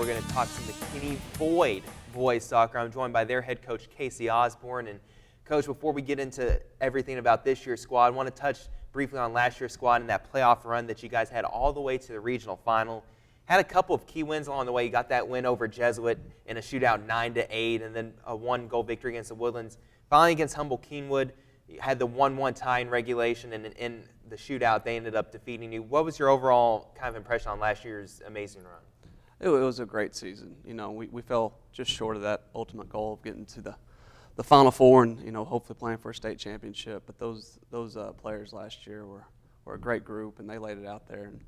we're going to talk some McKinney Boyd boys soccer. I'm joined by their head coach, Casey Osborn. And Coach, before we get into everything about this year's squad, I want to touch briefly on last year's squad and that playoff run that you guys had all the way to the regional final. Had a couple of key wins along the way. You got that win over Jesuit in a shootout 9-8, and then a 1-goal victory against the Woodlands. Finally against Humboldt-Keenwood, you had the 1-1 tie in regulation, and in the shootout they ended up defeating you. What was your overall kind of impression on last year's amazing run? It was a great season. You know, we fell just short of that ultimate goal of getting to the Final Four and, you know, hopefully playing for a state championship. But those players last year were a great group, and they laid it out there. And,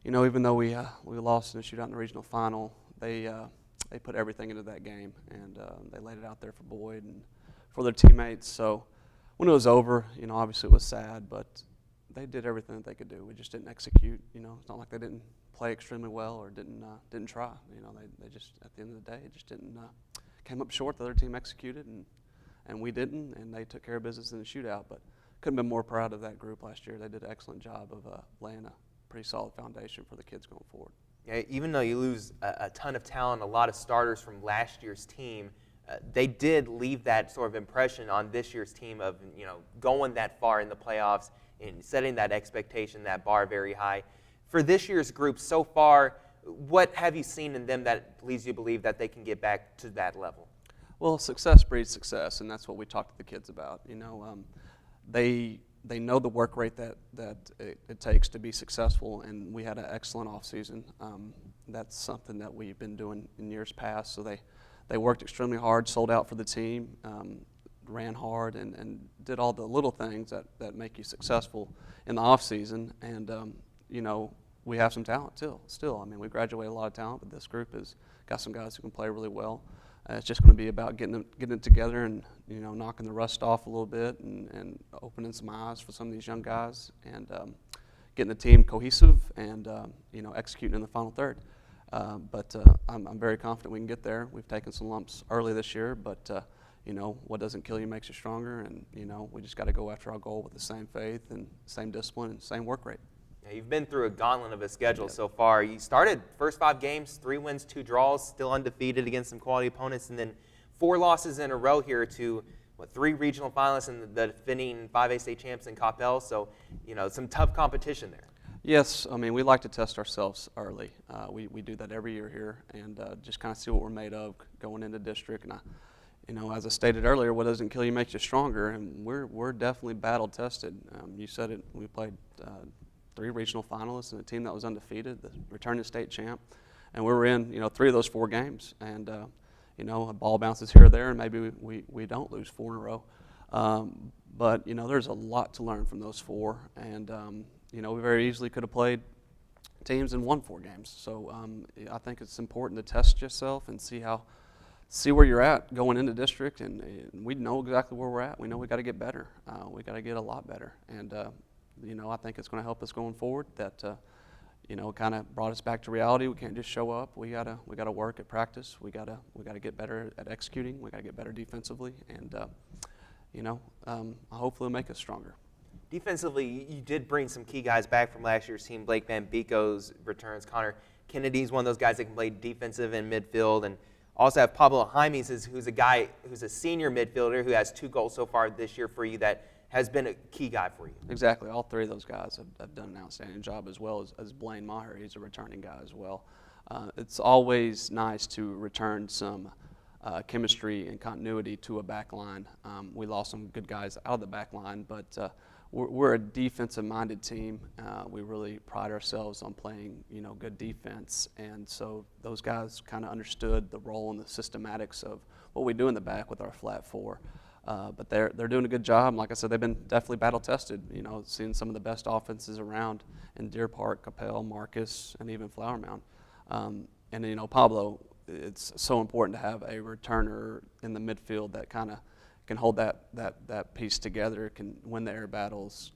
you know, even though we lost in the shootout in the regional final, they put everything into that game, and they laid it out there for Boyd and for their teammates. So when it was over, you know, obviously it was sad, but they did everything that they could do. We just didn't execute. You know, it's not like they didn't play extremely well or didn't try. You know, they just, at the end of the day, just didn't came up short. The other team executed, and we didn't, and they took care of business in the shootout. But couldn't have been more proud of that group last year. They did an excellent job of laying a pretty solid foundation for the kids going forward. Yeah, even though you lose a ton of talent, a lot of starters from last year's team, they did leave that sort of impression on this year's team of, you know, going that far in the playoffs and setting that expectation, that bar very high. For this year's group so far, what have you seen in them that leads you to believe that they can get back to that level? Well, success breeds success, and that's what we talk to the kids about. You know, they know the work rate that it takes to be successful, and we had an excellent off season. That's something that we've been doing in years past. So they worked extremely hard, sold out for the team, ran hard, and did all the little things that make you successful in the off season. And you know, we have some talent still. I mean, we graduated a lot of talent, but this group has got some guys who can play really well. It's just going to be about getting it together and, you know, knocking the rust off a little bit and opening some eyes for some of these young guys and getting the team cohesive and, you know, executing in the final third. But I'm very confident we can get there. We've taken some lumps early this year, but, you know, what doesn't kill you makes you stronger. And, you know, we just got to go after our goal with the same faith and same discipline and same work rate. Yeah, you've been through a gauntlet of a schedule so far. You started first 5 games, 3 wins, 2 draws, still undefeated against some quality opponents, and then 4 losses in a row here to 3 regional finalists and the defending 5A state champs in Coppell. So, you know, some tough competition there. Yes, I mean, we like to test ourselves early. We do that every year here and just kind of see what we're made of going into district. And you know, as I stated earlier, what doesn't kill you makes you stronger, and we're definitely battle tested. You said it. We played 3 regional finalists and a team that was undefeated, the returning state champ, and we were in, you know, 3 of those 4 games. And you know, a ball bounces here or there, and maybe we don't lose 4 in a row. But you know, there's a lot to learn from those 4, and you know, we very easily could have played teams and won 4 games. So I think it's important to test yourself and see where you're at going into district, and we know exactly where we're at. We know we got to get better. We got to get a lot better, and you know, I think it's going to help us going forward. That you know, kind of brought us back to reality. We can't just show up. We gotta work at practice. We gotta get better at executing. We gotta get better defensively, and you know, hopefully it'll make us stronger. Defensively, you did bring some key guys back from last year's team. Blake Van Beeko's returns. Connor Kennedy's one of those guys that can play defensive and midfield, and also have Pablo Jaimes, who's a guy who's a senior midfielder who has 2 goals so far this year for you that has been a key guy for you. Exactly. All 3 of those guys have done an outstanding job, as well as Blaine Maher. He's a returning guy as well. It's always nice to return some chemistry and continuity to a back line. We lost some good guys out of the back line, but we're a defensive-minded team. We really pride ourselves on playing, you know, good defense, and so those guys kind of understood the role and the systematics of what we do in the back with our flat 4. But they're doing a good job. Like I said, they've been definitely battle-tested. You know, seeing some of the best offenses around in Deer Park, Coppell, Marcus, and even Flower Mound. And you know, Pablo, it's so important to have a returner in the midfield that kind of can hold that piece together, can win the air battles,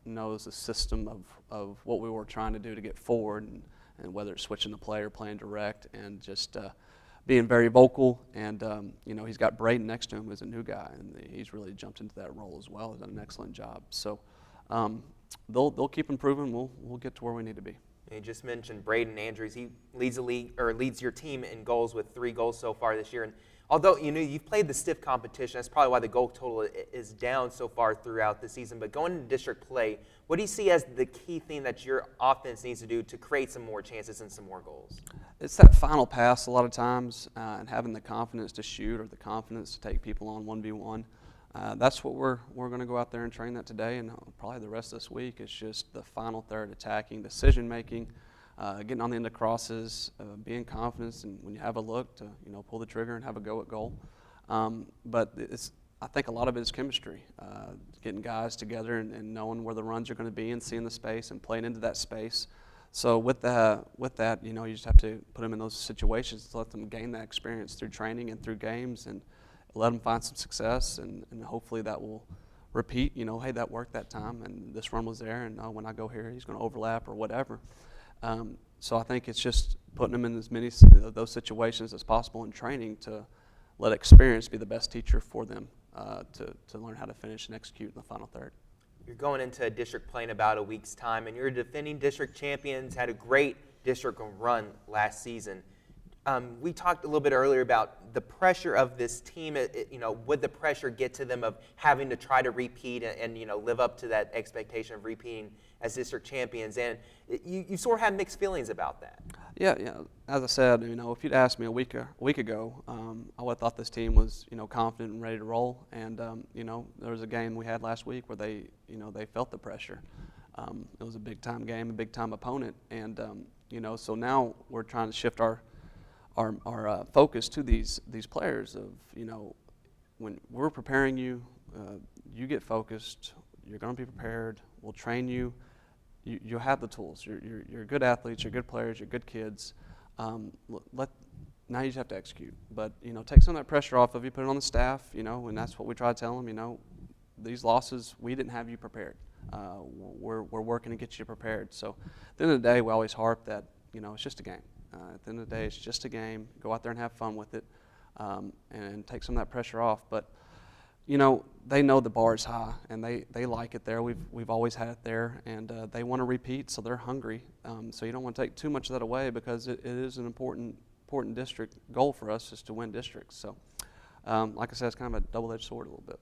knows the system of what we were trying to do to get forward, and whether it's switching the play or playing direct, and just being very vocal. And you know, he's got Braden next to him as a new guy, and he's really jumped into that role as well. He's done an excellent job. So they'll keep improving. We'll get to where we need to be. You just mentioned Braden Andrews. He leads the league, or leads your team in goals with 3 goals so far this year. And although you've played the stiff competition, that's probably why the goal total is down so far throughout the season. But going into district play, what do you see as the key thing that your offense needs to do to create some more chances and some more goals? It's that final pass a lot of times, and having the confidence to shoot or the confidence to take people on 1v1. That's what we're going to go out there and train that today, and probably the rest of this week is just the final third, attacking, decision making, getting on the end of crosses, being confident, and when you have a look to pull the trigger and have a go at goal. But I think a lot of it is chemistry, getting guys together and knowing where the runs are going to be and seeing the space and playing into that space. So with that, you just have to put them in those situations to let them gain that experience through training and through games, and let them find some success, and hopefully that will repeat. Hey, that worked that time, and this run was there, and when I go here, he's going to overlap or whatever. So I think it's just putting them in as many of those situations as possible in training to let experience be the best teacher for them to learn how to finish and execute in the final third. You're going into district play in about a week's time, and you're defending district champions, had a great district run last season. We talked a little bit earlier about the pressure of this team. Would the pressure get to them of having to try to repeat and live up to that expectation of repeating as district champions? And you sort of have mixed feelings about that. Yeah. As I said, if you'd asked me a week ago, I would have thought this team was confident and ready to roll. And there was a game we had last week where they felt the pressure. It was a big time game, a big time opponent, and so now we're trying to shift our focus to these players of, when we're preparing you, you get focused, you're going to be prepared, we'll train you, you'll have the tools, you're good athletes, you're good players, you're good kids. Now you just have to execute. But, take some of that pressure off of you, put it on the staff, and that's what we try to tell them, these losses, we didn't have you prepared. We're working to get you prepared. So at the end of the day, we always harp that, it's just a game. At the end of the day, it's just a game. Go out there and have fun with it, and take some of that pressure off. But, they know the bar is high, and they like it there. We've always had it there, and they want to repeat, so they're hungry. So you don't want to take too much of that away, because it is an important district goal for us, is to win districts. So, like I said, it's kind of a double-edged sword a little bit.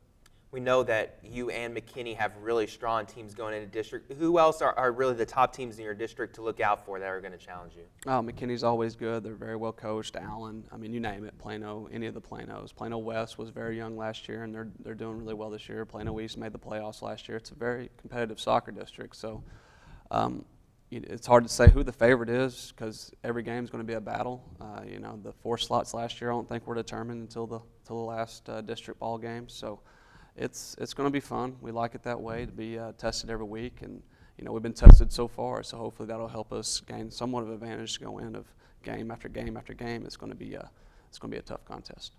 We know that you and McKinney have really strong teams going into district. Who else are really the top teams in your district to look out for that are going to challenge you? McKinney's always good. They're very well coached. Allen, you name it. Plano, any of the Planos. Plano West was very young last year, and they're doing really well this year. Plano East made the playoffs last year. It's a very competitive soccer district. So it's hard to say who the favorite is, because every game is going to be a battle. The 4 slots last year I don't think were determined until the last district ball game. So it's going to be fun. We like it that way, to be tested every week, and we've been tested so far, so hopefully that'll help us gain somewhat of an advantage to go in of game after game after game. It's going to be a tough contest.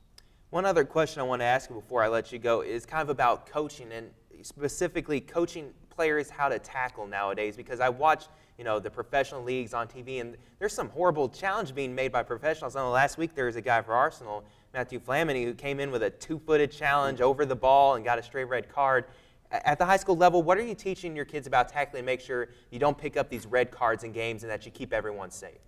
One other question I want to ask you before I let you go is kind of about coaching, and specifically coaching players how to tackle nowadays, because I watch the professional leagues on TV, and there's some horrible challenge being made by professionals. I know last week there was a guy for Arsenal, Matthew Flamini, who came in with a 2-footed challenge over the ball and got a straight red card. At the high school level, what are you teaching your kids about tackling to make sure you don't pick up these red cards in games and that you keep everyone safe?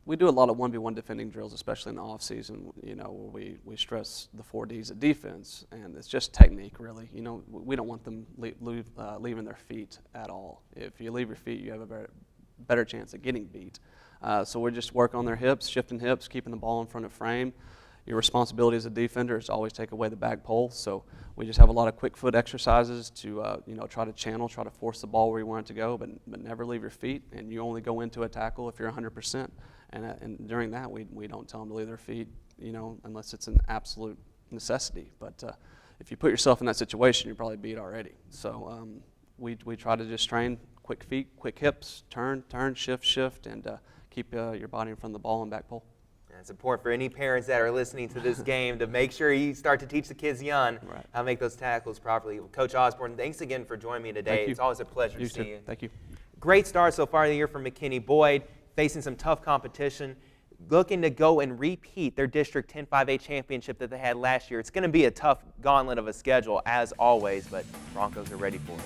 We do a lot of 1v1 defending drills, especially in the off season, where we stress the 4 Ds of defense, and it's just technique, really. We don't want them leaving their feet at all. If you leave your feet, you have a better chance of getting beat. So we just work on their hips, shifting hips, keeping the ball in front of frame. Your responsibility as a defender is to always take away the back pole. So we just have a lot of quick foot exercises to try to channel, try to force the ball where you want it to go, but never leave your feet. And you only go into a tackle if you're 100%. And during that, we don't tell them to leave their feet, unless it's an absolute necessity. But if you put yourself in that situation, you're probably beat already. So we try to just train quick feet, quick hips, turn, shift, and keep your body in front of the ball and back pole. It's important for any parents that are listening to this game to make sure you start to teach the kids young how to make those tackles properly. Coach Osborn, thanks again for joining me today. It's always a pleasure to see you. Thank you. Great start so far in the year for McKinney Boyd, facing some tough competition, looking to go and repeat their District 10-5A championship that they had last year. It's going to be a tough gauntlet of a schedule, as always, but Broncos are ready for it.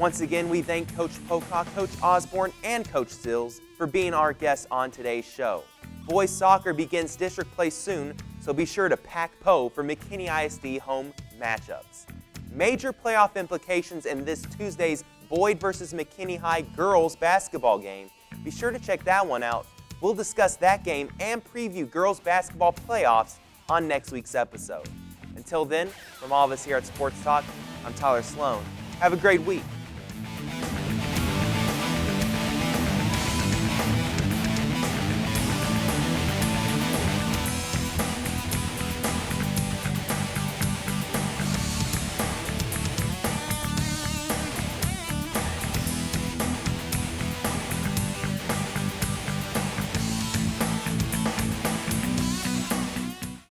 Once again, we thank Coach Pocock, Coach Osborn, and Coach Sills for being our guests on today's show. Boys soccer begins district play soon, so be sure to pack Poe for McKinney ISD home matchups. Major playoff implications in this Tuesday's Boyd versus McKinney High girls basketball game. Be sure to check that one out. We'll discuss that game and preview girls basketball playoffs on next week's episode. Until then, from all of us here at Sports Talk, I'm Tyler Sloan. Have a great week.